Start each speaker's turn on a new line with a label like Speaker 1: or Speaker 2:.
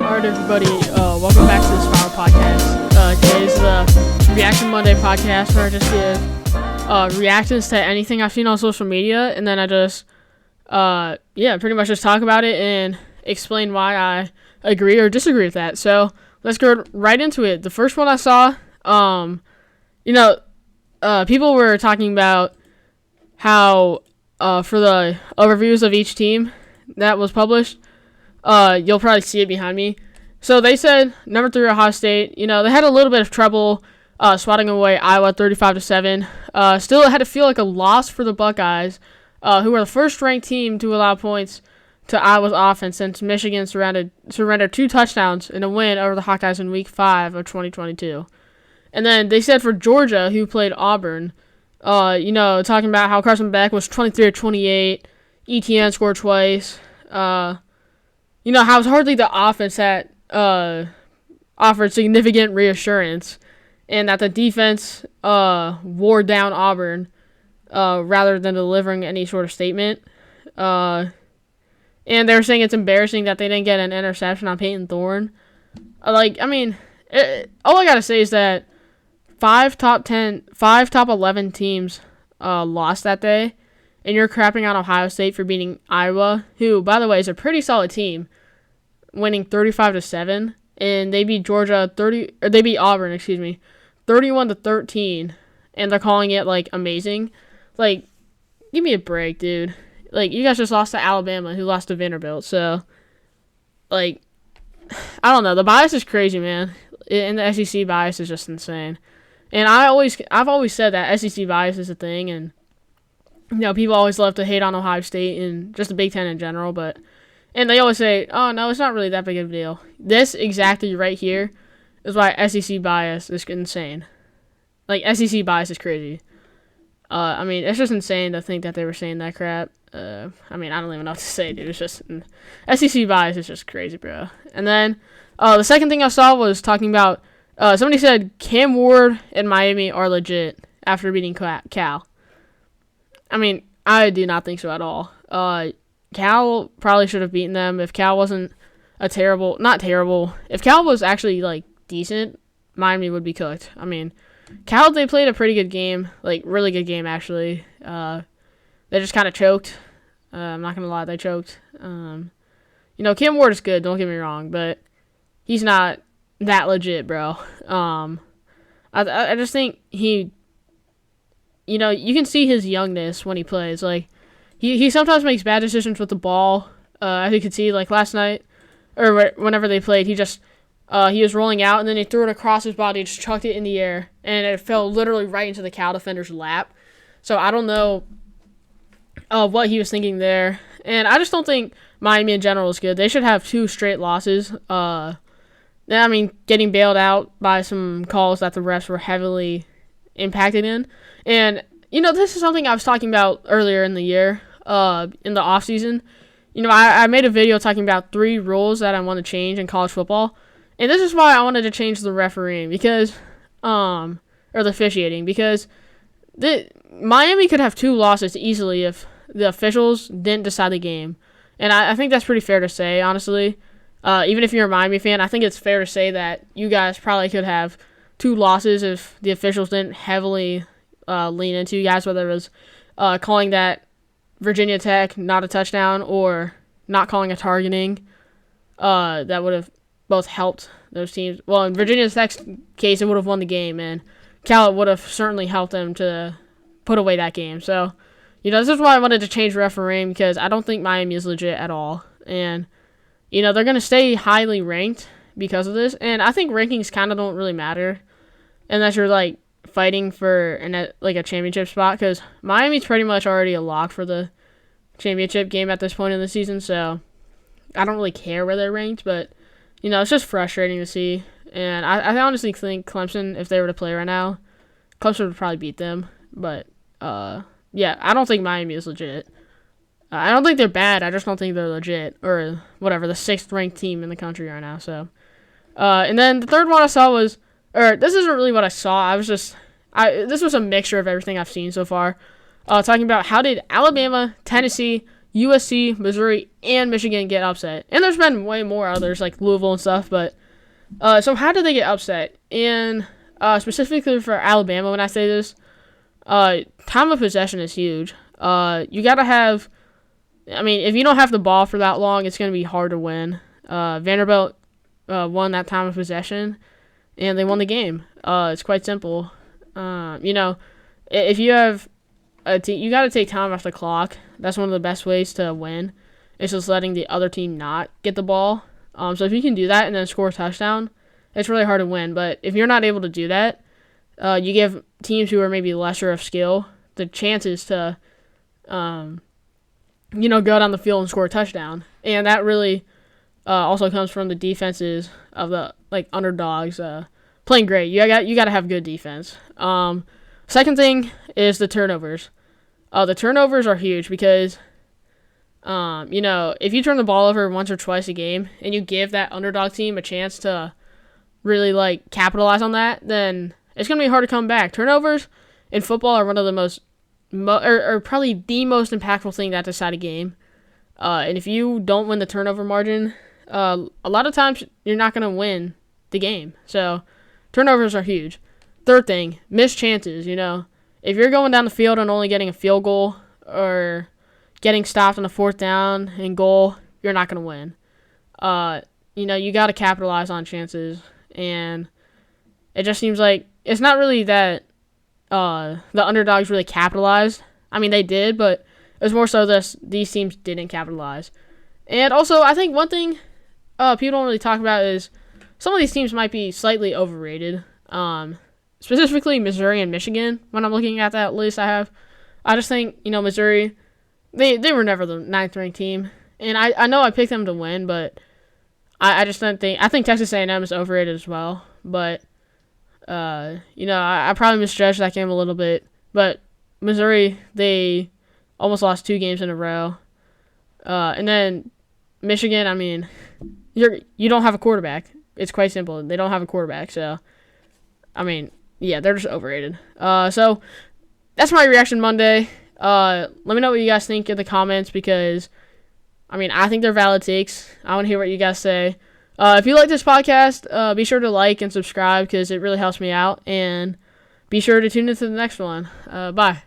Speaker 1: Alright, everybody, welcome back to the Spiral Podcast. Today's the Reaction Monday podcast where I just give reactions to anything I've seen on social media, and then I just, pretty much just talk about it and explain why I agree or disagree with that. So, let's go right into it. The first one I saw, people were talking about how, for the overviews of each team that was published, you'll probably see it behind me. So they said number 3 Ohio State. They had a little bit of trouble swatting away Iowa 35-7. Still, it had to feel like a loss for the Buckeyes, who were the first-ranked team to allow points to Iowa's offense since Michigan surrendered 2 touchdowns in a win over the Hawkeyes in Week 5 of 2022. And then they said for Georgia, who played Auburn, talking about how Carson Beck was 23 of 28, ETN scored twice. How it's hardly the offense that offered significant reassurance, and that the defense wore down Auburn rather than delivering any sort of statement. And they were saying it's embarrassing that they didn't get an interception on Peyton Thorne. All I gotta say is that 5 top 11 teams lost that day, and you're crapping on Ohio State for beating Iowa, who, by the way, is a pretty solid team, winning 35-7, and they beat beat Auburn, 31-13, and they're calling it amazing. Give me a break, dude. You guys just lost to Alabama, who lost to Vanderbilt. So, I don't know. The bias is crazy, man. And the SEC bias is just insane. And I've always said that SEC bias is a thing, and people always love to hate on Ohio State and just the Big Ten in general, and they always say, oh, no, it's not really that big of a deal. This exactly right here is why SEC bias is insane. SEC bias is crazy. It's just insane to think that they were saying that crap. I don't even know what to say, dude. It's just, SEC bias is just crazy, bro. And then, the second thing I saw was talking about, somebody said Cam Ward and Miami are legit after beating Cal. I do not think so at all. Cal probably should have beaten them if Cal wasn't if Cal was actually, decent, Miami would be cooked. Cal, they played a pretty good game, really good game, actually. They just kind of choked. I'm not going to lie, they choked. Cam Ward is good, don't get me wrong, but he's not that legit, bro. I just think he, you can see his youngness when he plays. He sometimes makes bad decisions with the ball. As you could see, last night, or whenever they played, he was rolling out, and then he threw it across his body, just chucked it in the air, and it fell literally right into the Cal defender's lap. So I don't know what he was thinking there. And I just don't think Miami in general is good. They should have 2 straight losses. Getting bailed out by some calls that the refs were heavily impacted in. And, this is something I was talking about earlier in the year, in the offseason. I made a video talking about 3 rules that I want to change in college football. And this is why I wanted to change the refereeing, or the officiating, because Miami could have 2 losses easily if the officials didn't decide the game. And I think that's pretty fair to say, honestly. Even if you're a Miami fan, I think it's fair to say that you guys probably could have 2 losses if the officials didn't heavily lean into you guys, whether it was calling that Virginia Tech not a touchdown or not calling a targeting. That would have both helped those teams. Well, in Virginia Tech's case, it would have won the game, and Cal would have certainly helped them to put away that game. So, this is why I wanted to change refereeing, because I don't think Miami is legit at all. And, they're going to stay highly ranked because of this. And I think rankings kind of don't really matter unless you're, fighting for a championship spot, because Miami's pretty much already a lock for the championship game at this point in the season. So I don't really care where they're ranked, but, it's just frustrating to see. And I honestly think Clemson, if they were to play right now, Clemson would probably beat them. But, I don't think Miami is legit. I don't think they're bad. I just don't think they're legit, or whatever, the 6th ranked team in the country right now. So, and then the third one I saw was, this isn't really what I saw. This was a mixture of everything I've seen so far. Talking about how did Alabama, Tennessee, USC, Missouri, and Michigan get upset. And there's been way more others like Louisville and stuff, but so how did they get upset? And specifically for Alabama, when I say this, time of possession is huge. You got to have, I mean, if you don't have the ball for that long, it's going to be hard to win. Vanderbilt won that time of possession, and they won the game. It's quite simple. If you have a team, you got to take time off the clock. That's one of the best ways to win. It's just letting the other team not get the ball. So if you can do that and then score a touchdown, it's really hard to win. But if you're not able to do that, you give teams who are maybe lesser of skill the chances to, go down the field and score a touchdown. And that really also comes from the defenses of the underdogs playing great. You got to have good defense. Second thing is the turnovers. The turnovers are huge because, if you turn the ball over once or twice a game and you give that underdog team a chance to really capitalize on that, then it's going to be hard to come back. Turnovers in football are one of the most, or probably the most impactful thing that decide a game. And if you don't win the turnover margin, a lot of times you're not going to win the game. So turnovers are huge. Third thing, missed chances. If you're going down the field and only getting a field goal or getting stopped on a fourth down and goal, you're not going to win. You got to capitalize on chances, and it just seems like it's not really that the underdogs really capitalized. I mean, they did, but it was more so these teams didn't capitalize. And also, I think one thing people don't really talk about is some of these teams might be slightly overrated. Specifically Missouri and Michigan. When I'm looking at that list I just think, Missouri, they were never the 9th ranked team. And I know I picked them to win, but I just don't think, I think Texas A&M is overrated as well. But, I probably misjudged that game a little bit. But Missouri, they almost lost 2 games in a row. And then Michigan, I mean, you don't have a quarterback. It's quite simple. They don't have a quarterback, so, I mean, yeah, they're just overrated. So that's my reaction Monday. Let me know what you guys think in the comments because, I mean, I think they're valid takes. I want to hear what you guys say. If you like this podcast, be sure to like and subscribe because it really helps me out. And be sure to tune into the next one. Bye.